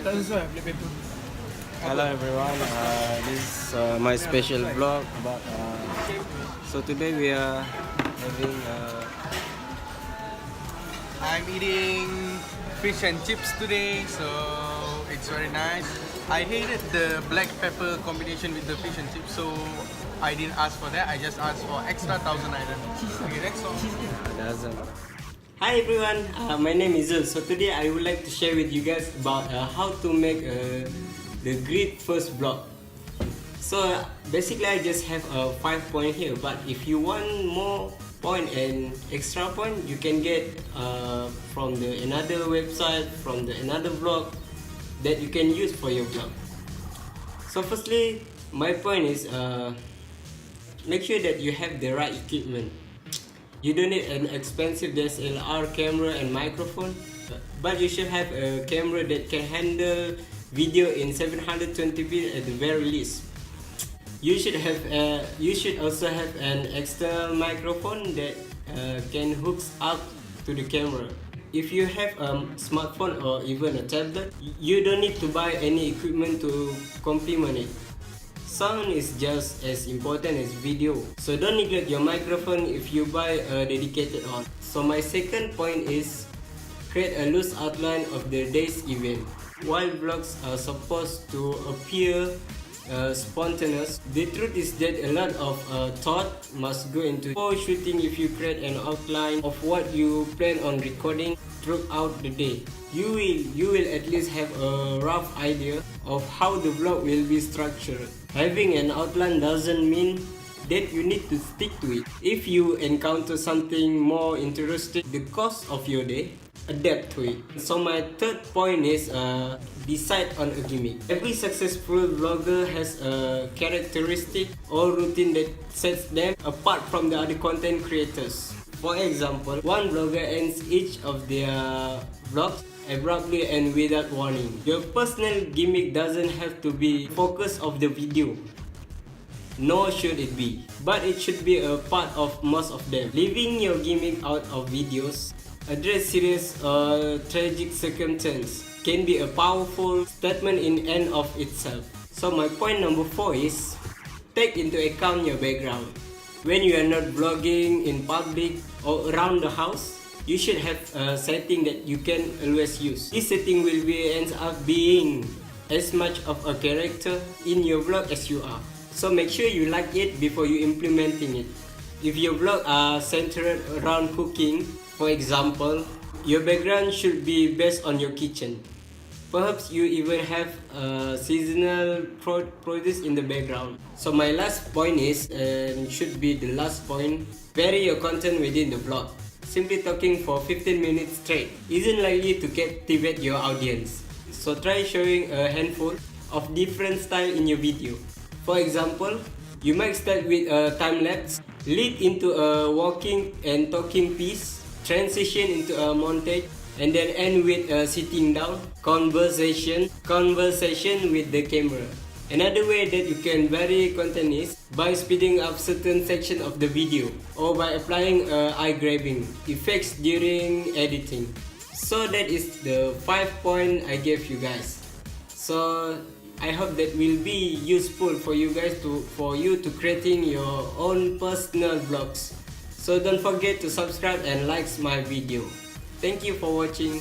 Hello everyone, this is my special vlog about so today we are having I'm eating fish and chips today, so it's very nice. I hated the black pepper combination with the fish and chips, so I didn't ask for that. I just asked for extra 1,000 items. Okay, that's all. dozen. Hi everyone, my name is Zul. So today I would like to share with you guys about how to make the great first vlog. So basically I just have a 5 point here, but if you want more point and extra point, you can get from the another website, from the another vlog that you can use for your vlog. So firstly, my point is make sure that you have the right equipment. You don't need an expensive DSLR camera and microphone, but you should have a camera that can handle video in 720p at the very least. You should also have an external microphone that can hook up to the camera. If you have a smartphone or even a tablet, you don't need to buy any equipment to complement it. Sound is just as important as video, so don't neglect your microphone if you buy a dedicated one. So my second point is create a loose outline of the day's event. While vlogs are supposed to appear spontaneous, the truth is that a lot of thought must go into before shooting. If you create an outline of what you plan on recording throughout the day, you will at least have a rough idea of how the vlog will be structured. Having an outline doesn't mean that you need to stick to it. If you encounter something more interesting, the course of your day, adapt to it. So my third point is decide on a gimmick. Every successful vlogger has a characteristic or routine that sets them apart from the other content creators. For example, one vlogger ends each of their vlogs abruptly and without warning. Your personal gimmick doesn't have to be the focus of the video, nor should it be, but it should be a part of most of them. Leaving your gimmick out of videos, address serious or tragic circumstance, can be a powerful statement in and of itself. So my point number 4 is take into account your background. When you are not vlogging in public or around the house, you should have a setting that you can always use. This setting will end up being as much of a character in your vlog as you are. So make sure you like it before you implementing it. If your vlog are centered around cooking, for example, your background should be based on your kitchen. Perhaps you even have seasonal produce in the background. So my last point is, and should be the last point, vary your content within the vlog. Simply talking for 15 minutes straight isn't likely to captivate your audience. So try showing a handful of different styles in your video. For example, you might start with a time-lapse, lead into a walking and talking piece, transition into a montage, and then end with a sitting down conversation with the camera. Another way that you can vary content is by speeding up certain section of the video or by applying eye grabbing effects during editing. So that is the 5 point I gave you guys. So I hope that will be useful for you guys for you to creating your own personal vlogs. So don't forget to subscribe and like my video. Thank you for watching.